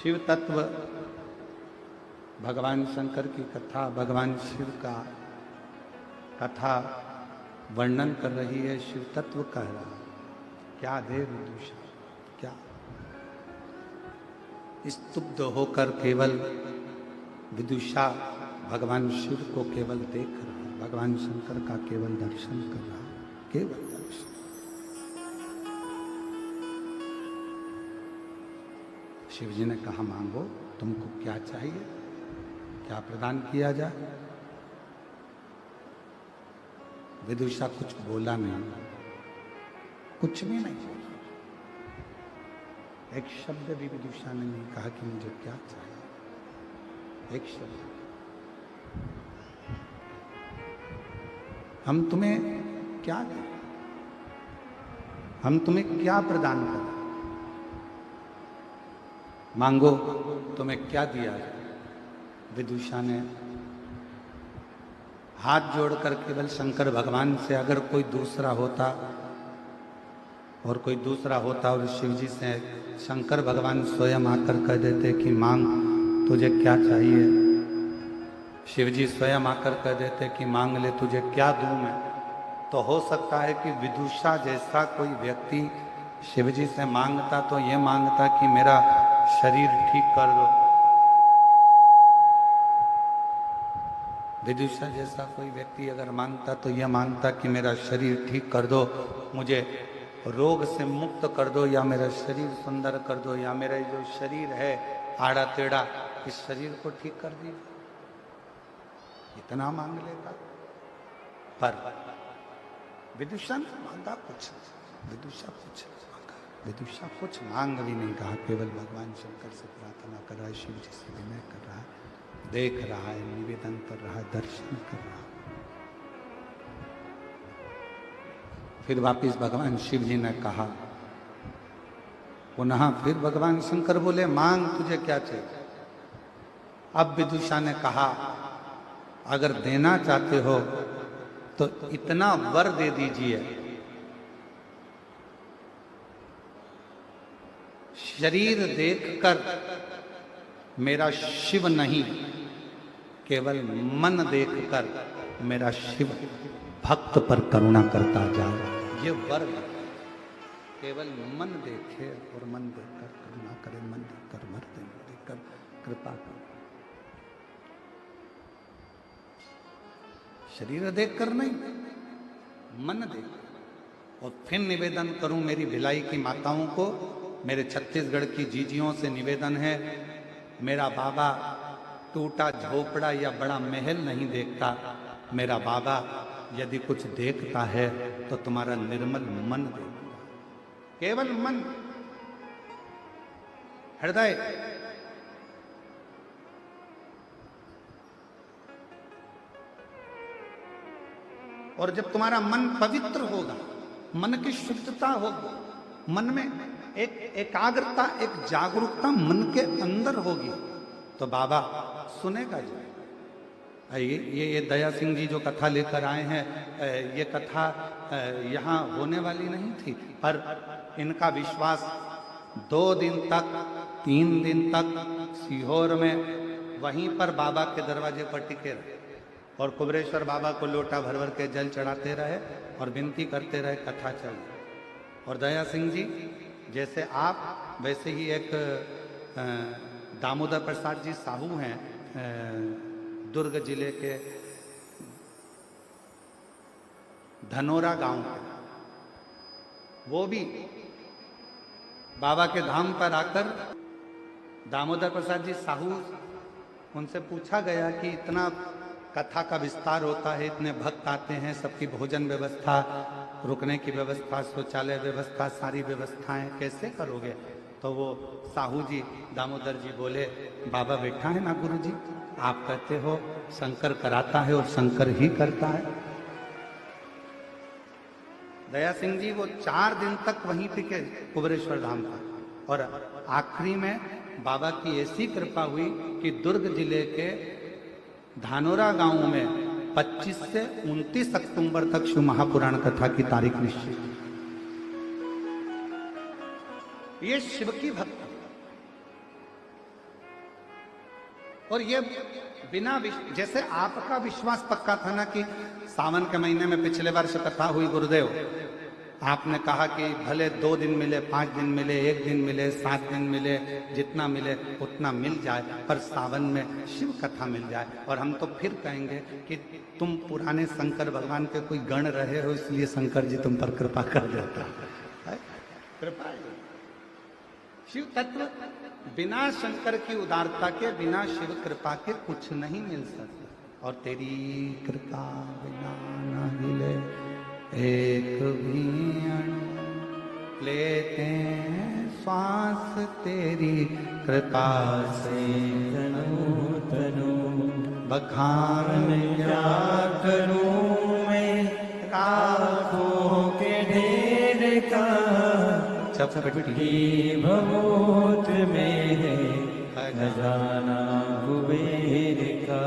शिव तत्व, भगवान शंकर की कथा, भगवान शिव का कथा वर्णन कर रही है, शिव तत्व कह रहा। क्या दे विदुषा, क्या स्तुब्ध होकर केवल विदुषा भगवान शिव को केवल देख रहा, भगवान शंकर का केवल दर्शन कर रहा, केवल दर्शन। शिव जी ने कहा मांगो, तुमको क्या चाहिए, क्या प्रदान किया जाए। विदुषा कुछ बोला नहीं, कुछ भी नहीं बोला, एक शब्द भी विदुषा ने नहीं कहा कि मुझे क्या चाहिए, एक शब्द। हम तुम्हें क्या दें, हम तुम्हें क्या प्रदान करें, मांगो तुम्हें क्या दिया जाए। विदुषा ने हाथ जोड़कर केवल शंकर भगवान से, अगर कोई दूसरा होता और कोई दूसरा होता और शिव जी से शंकर भगवान स्वयं आकर कह देते कि मांग तुझे क्या चाहिए, शिव जी स्वयं आकर कह देते कि मांग ले तुझे क्या दूं मैं, तो हो सकता है कि विदुषा जैसा कोई व्यक्ति शिव जी से मांगता तो ये मांगता कि मेरा शरीर ठीक कर दो। विदुषा जैसा कोई व्यक्ति अगर मांगता तो यह मांगता कि मेरा शरीर ठीक कर दो, मुझे रोग से मुक्त कर दो, या मेरा शरीर सुंदर कर दो, या मेरा जो शरीर है आड़ा टेढ़ा, इस शरीर को ठीक कर दीजिए, इतना मांग लेता। पर विदुषा ने मांगा कुछ, विदुषा कुछ मांगा, विदुषा कुछ मांग भी नहीं कहा, केवल भगवान शंकर से प्रार्थना कर रहा है, शिव जी से विनय कर रहा है, देख रहा है, निवेदन कर रहा है, दर्शन कर रहा है। फिर वापिस भगवान शिव जी ने कहा, पुनः फिर भगवान शंकर बोले मांग तुझे क्या चाहिए। अब विदुषा ने कहा अगर देना चाहते हो तो इतना वर दे दीजिए, शरीर देखकर मेरा शिव नहीं, केवल मन देखकर मेरा शिव भक्त पर करुणा करता जाए, ये वर। केवल मन देखे और मन देखकर करुणा करे, मन देखकर वर देखकर कृपा करे, शरीर देखकर नहीं, मन देख। और फिर निवेदन करूं मेरी भिलाई की माताओं को, मेरे छत्तीसगढ़ की जीजियों से निवेदन है, मेरा बाबा टूटा झोपड़ा या बड़ा महल नहीं देखता, मेरा बाबा यदि कुछ देखता है तो तुम्हारा निर्मल मन देखता, केवल मन, हृदय। और जब तुम्हारा मन पवित्र होगा, मन की शुद्धता होगी, मन में एक एकाग्रता, एक जागरूकता मन के अंदर होगी, तो बाबा सुनेगा जी। ये दया सिंह जी जो कथा लेकर आए हैं, ये कथा यहाँ होने वाली नहीं थी, पर इनका विश्वास 2 दिन तक, 3 दिन तक सीहोर में वहीं पर बाबा के दरवाजे पर टिके रहे और कुबरेश्वर बाबा को लोटा भर भर के जल चढ़ाते रहे और विनती करते रहे, कथा चल। और दया सिंह जी जैसे आप, वैसे ही एक दामोदर प्रसाद जी साहू हैं, दुर्ग जिले के धनोरा गांव के, वो भी बाबा के धाम पर आकर, दामोदर प्रसाद जी साहू, उनसे पूछा गया कि इतना कथा का विस्तार होता है, इतने भक्त आते हैं, सबकी भोजन व्यवस्था, रुकने की व्यवस्था, शौचालय व्यवस्था, सारी व्यवस्थाएं कैसे करोगे। तो वो साहू जी, दामोदर जी बोले, बाबा बैठा है ना गुरु जी, आप कहते हो शंकर कराता है और शंकर ही करता है। दया सिंह जी वो 4 दिन तक वहीं टिके कुबरेश्वर धाम पर, और आखिरी में बाबा की ऐसी कृपा हुई कि दुर्ग जिले के धानोरा गांव में 25 से 29 अक्टूबर तक शिव महापुराण कथा की तारीख निश्चित। ये शिव की भक्ति, और ये बिना जैसे आपका विश्वास पक्का था ना कि सावन के महीने में पिछले वर्ष कथा हुई गुरुदेव, आपने कहा कि भले 2 दिन मिले, 5 दिन मिले, 1 दिन मिले, 7 दिन मिले, जितना मिले उतना मिल जाए, पर सावन में शिव कथा मिल जाए। और हम तो फिर कहेंगे कि तुम पुराने शंकर भगवान के कोई गण रहे हो, इसलिए शंकर जी तुम पर कृपा कर देता है। कृपा शिव तत्व बिना शंकर की उदारता के, बिना शिव कृपा के कुछ नहीं मिल सकता। और तेरी कृपा बिना न हिले एक भी अणु, लेते श्वास तेरी कृपा से तनु तनु, बखान क्या करूं मैं लाखों के ढेर का, चपटी भभूत में है खजाना कुबेर का,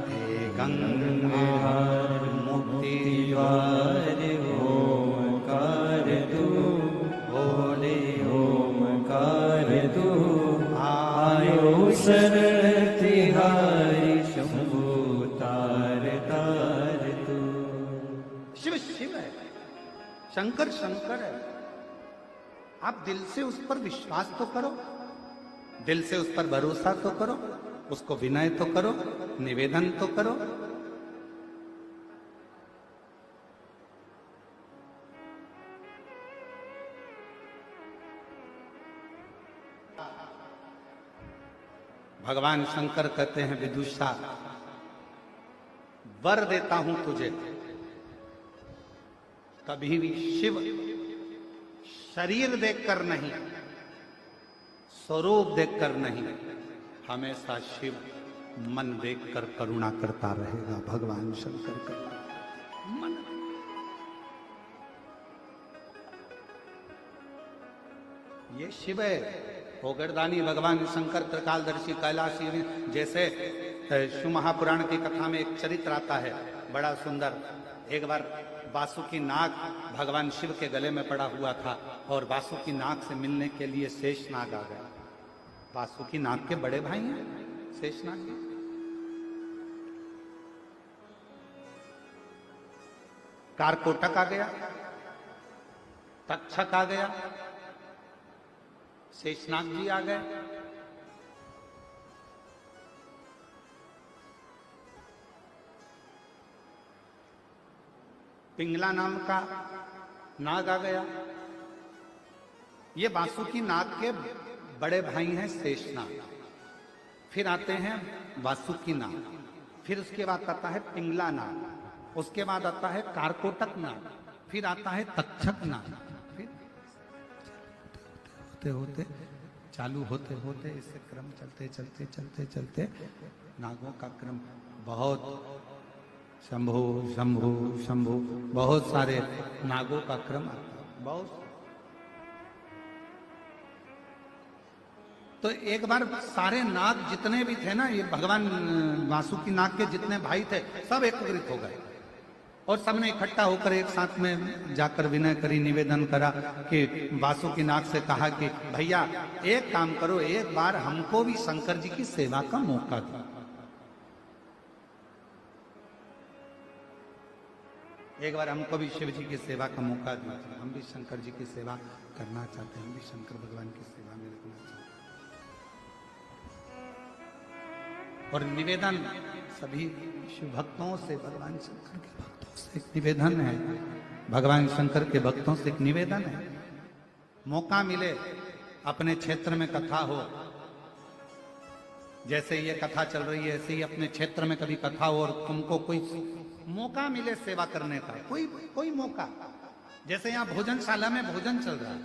हे गंगाधर मुक्ति द्वार ओमकार तू, बोले ओमकार तू, आयो शरण तिहारी शंभु तार तार तू। शिव शिव है, शंकर शंकर है। आप दिल से उस पर विश्वास तो करो, दिल से उस पर भरोसा तो करो, उसको विनय तो करो, निवेदन तो करो। भगवान शंकर कहते हैं विदुषा, वर देता हूं तुझे, कभी भी शिव शरीर देखकर नहीं, स्वरूप देखकर नहीं, हमेशा शिव मन देखकर करुणा करता रहेगा। भगवान शंकर का मन, ये शिव है। ओगरदानी भगवान शंकर त्रिकालदर्शी कैलाशी, जैसे शिव महापुराण की कथा में एक चरित्र आता है बड़ा सुंदर। एक बार वासुकी नाग भगवान शिव के गले में पड़ा हुआ था और वासुकी नाग से मिलने के लिए शेषनाग आ गया। वासुकी नाग के बड़े भाई हैं शेषनाग। कारकोटक आ गया, तक्षक आ गया, शेषनाग जी आ गए। पिंगला नाम का नाग आ गया। ये वासुकी नाग के बड़े भाई हैं शेषनाग। फिर आते हैं वासुकी नाग, फिर उसके बाद आता है पिंगला नाग, उसके बाद आता है कारकोटक नाग, फिर आता है तक्षक नाग। फिर होते होते चालू होते होते इससे क्रम चलते चलते चलते चलते नागों का क्रम बहुत, शंभु शंभु शंभु, बहुत सारे नागों का क्रम बहुत। तो एक बार सारे नाग जितने भी थे ना, ये भगवान वासुकी नाग के जितने भाई थे सब एकत्रित हो गए और सबने इकट्ठा होकर एक साथ में जाकर विनय करी, निवेदन करा कि वासुकी नाग से कहा कि भैया एक काम करो, एक बार हमको भी शंकर जी की सेवा का मौका दो। एक बार हमको भी शिव जी की सेवा का मौका दीजिए, हम भी शंकर जी की सेवा करना चाहते हैं, हम भी शंकर भगवान की सेवा में रखना चाहते हैं। और निवेदन सभी शिव भक्तों से, भगवान शंकर के भक्तों से एक निवेदन है, भगवान शंकर के भक्तों से एक निवेदन है, मौका मिले अपने क्षेत्र में कथा हो, जैसे ये कथा चल रही है ऐसे ही अपने क्षेत्र में कभी कथा हो और तुमको कोई मौका मिले सेवा करने का, कोई मौका, जैसे यहाँ भोजनशाला में भोजन चल रहा है,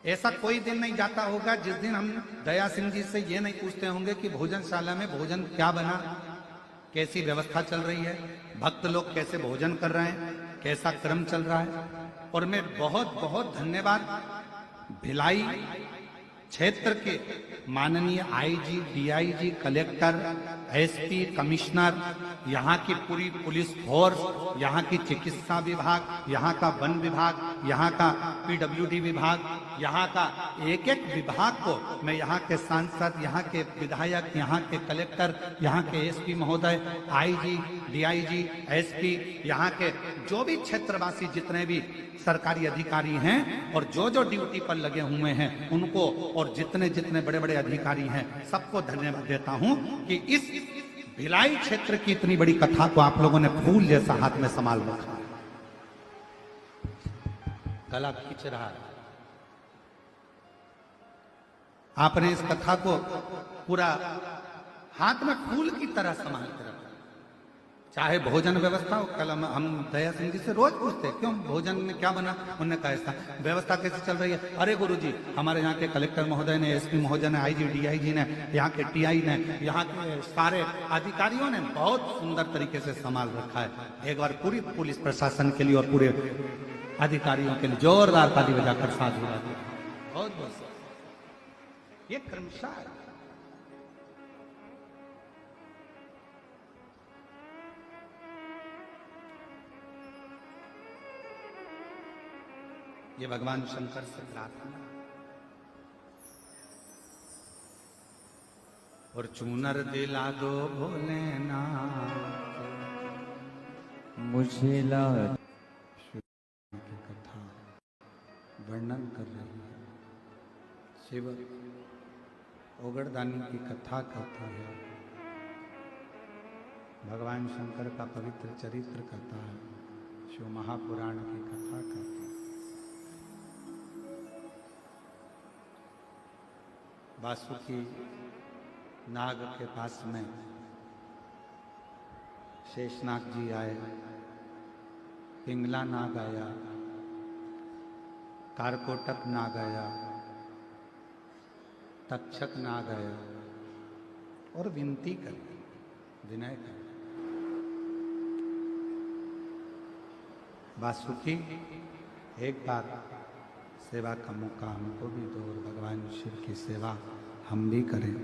ऐसा कोई दिन नहीं जाता होगा जिस दिन हम दया सिंह जी से ये नहीं पूछते होंगे कि भोजनशाला में भोजन क्या बना, कैसी व्यवस्था चल रही है, भक्त लोग कैसे भोजन कर रहे हैं, कैसा क्रम चल रहा है। और मैं बहुत बहुत धन्यवाद भिलाई क्षेत्र के माननीय IG, DIG, collector, SP, commissioner, यहाँ की पूरी पुलिस फोर्स, यहाँ की चिकित्सा विभाग, यहाँ का वन विभाग, यहाँ का पीडब्ल्यूडी विभाग, यहाँ का एक एक विभाग को मैं यहाँ के सांसद, यहाँ के विधायक, यहाँ के कलेक्टर, यहाँ के एसपी महोदय, आईजी, डीआईजी, एसपी, यहाँ के जो भी क्षेत्रवासी जितने भी सरकारी अधिकारी हैं और जो जो ड्यूटी पर लगे हुए हैं उनको, और जितने जितने बड़े बड़े अधिकारी हैं सबको धन्यवाद देता हूं कि इस भिलाई क्षेत्र की इतनी बड़ी कथा को आप लोगों ने फूल जैसा हाथ में संभाल रखा। गला खींच रहा है। आपने इस कथा को पूरा हाथ में फूल की तरह संभाल कर रखा। चाहे भोजन व्यवस्था हो, कल हम दया सिंह जी से रोज पूछते क्यों भोजन में क्या बना, उन्होंने कहा ऐसा व्यवस्था कैसे चल रही है। अरे गुरुजी, हमारे यहाँ के कलेक्टर महोदय ने, एसपी महोदय ने, आईजी डीआईजी ने, यहाँ के टीआई ने, यहाँ के सारे अधिकारियों ने बहुत सुंदर तरीके से संभाल रखा है। एक बार पूरी पुलिस प्रशासन के लिए और पूरे अधिकारियों के लिए जोरदार ताली बजाकर साथ हुआ। बहुत बहुत ये क्रमशः ये भगवान शंकर से प्रार्थना। और चूनर दिला दो भोलेनाथ मुझे ला की कथा वर्णन कर रही है। शिव ओगड़दानी की कथा कहता है, भगवान शंकर का पवित्र चरित्र कहता है, शिव महापुराण की कथा कहता है। वासुकी नाग के पास में शेषनाग जी आए, पिंगला नाग आया, कारकोटक नाग आया, तक्षक नाग आया और विनती कर, विनय कर, वासुकी एक बार सेवा का मौका हमको भी दो और भगवान शिव की सेवा हम भी करें,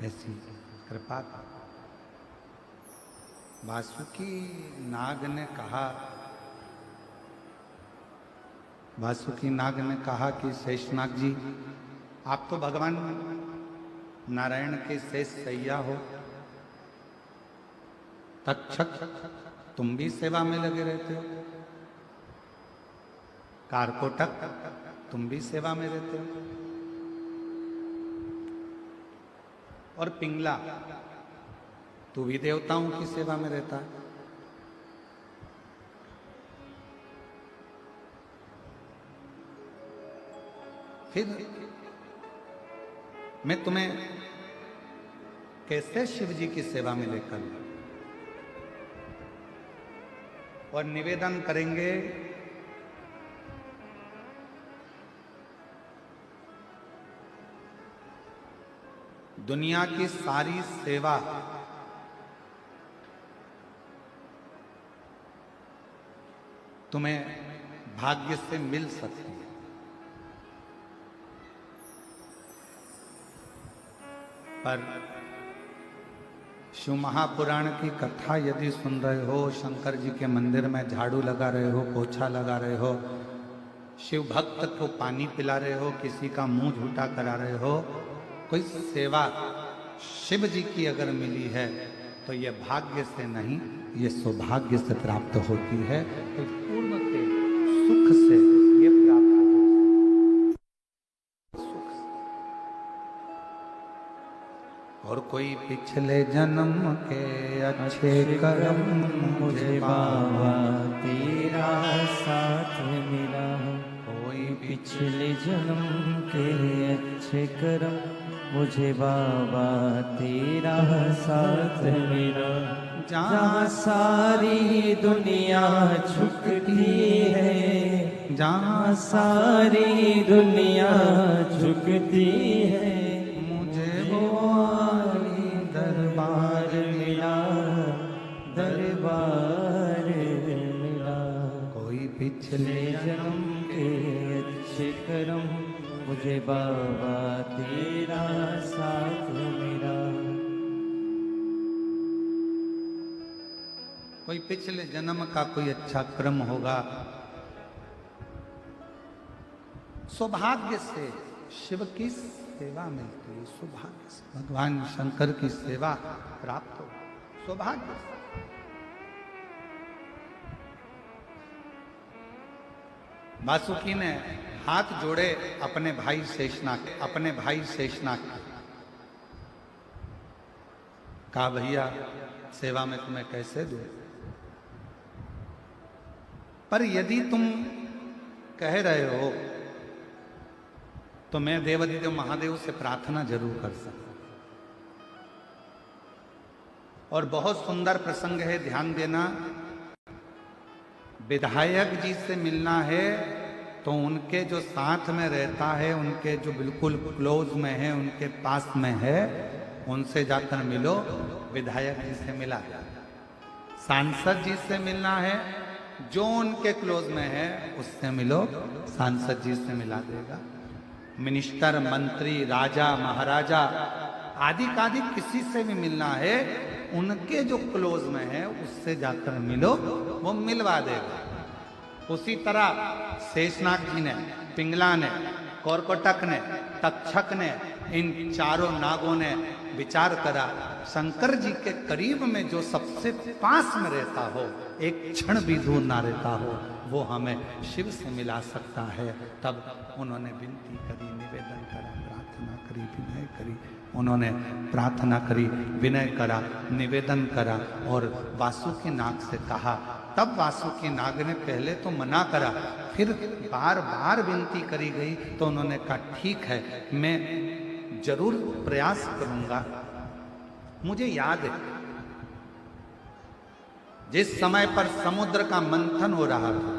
ऐसी कृपा कर। वासुकी नाग ने कहा, वासुकी नाग ने कहा कि शेषनाग जी, आप तो भगवान नारायण के शेष सैया हो, तक्षक तुम भी सेवा में लगे रहते हो, कारकोटक तुम भी सेवा में रहते हो, और पिंगला तू भी देवताओं की सेवा में रहता है। फिर मैं तुम्हें कैसे शिव जी की सेवा में लेकर, और निवेदन करेंगे दुनिया की सारी सेवा तुम्हें भाग्य से मिल सकती है, पर शिव महापुराण की कथा यदि सुन रहे हो, शंकर जी के मंदिर में झाड़ू लगा रहे हो, पोछा लगा रहे हो, शिव भक्त को पानी पिला रहे हो, किसी का मुंह झूठा करा रहे हो, कोई सेवा शिव जी की अगर मिली है तो ये भाग्य से नहीं, ये सौभाग्य से प्राप्त होती है। तो पूर्ण के सुख से ये प्राप्त हो, सुख से। और कोई पिछले जन्म के अच्छे कर्म मुझे बाबा तेरा साथ मिला, कोई पिछले जन्म के अच्छे कर्म मुझे बाबा तेरा साथ मिला। जहाँ सारी दुनिया झुकती है, जहाँ सारी दुनिया झुकती है, मुझे वो आली दरबार मिला, दरबार मिला। कोई पिछले जन्म के अच्छे कर्म मुझे बाबा तेरा साथ मिला। कोई पिछले जन्म का कोई अच्छा कर्म होगा, सौभाग्य से शिव की सेवा मिलती है, सौभाग्य से भगवान शंकर की सेवा प्राप्त हो, सौभाग्य से। वासुकी ने हाथ जोड़े अपने भाई शेषनाग, अपने भाई शेषनाग के, कहा भैया सेवा में तुम्हें कैसे दूं, पर यदि तुम कह रहे हो तो मैं देवादिदेव महादेव से प्रार्थना जरूर कर सकता हूं। और बहुत सुंदर प्रसंग है, ध्यान देना। विधायक जी से मिलना है तो उनके जो साथ में रहता है, उनके जो बिल्कुल क्लोज में है, उनके पास में है, उनसे जाकर मिलो, विधायक जी से मिला। सांसद जी से मिलना है, जो उनके क्लोज में है उससे मिलो, सांसद जी से मिला देगा। मिनिस्टर, मंत्री, राजा, महाराजा आदि कादि किसी से भी मिलना है, उनके जो क्लोज में है उससे जाकर मिलो, वो मिलवा देगा। उसी तरह शेषनाग जी ने, पिंगला ने, कौरकोटक ने, तक्षक ने, इन चारों नागों ने विचार करा, शंकर जी के करीब में जो सबसे पास में रहता हो, एक क्षण भी दूर ना रहता हो, वो हमें शिव से मिला सकता है। तब उन्होंने विनती करी, निवेदन करा, प्रार्थना करी, विनय करी। उन्होंने प्रार्थना करी, विनय करा, निवेदन करा और वासुकी नाग से कहा। तब वासुकी नाग ने पहले तो मना करा, फिर बार बार विनती करी गई तो उन्होंने कहा ठीक है, मैं जरूर प्रयास करूंगा। मुझे याद है जिस समय पर समुद्र का मंथन हो रहा था,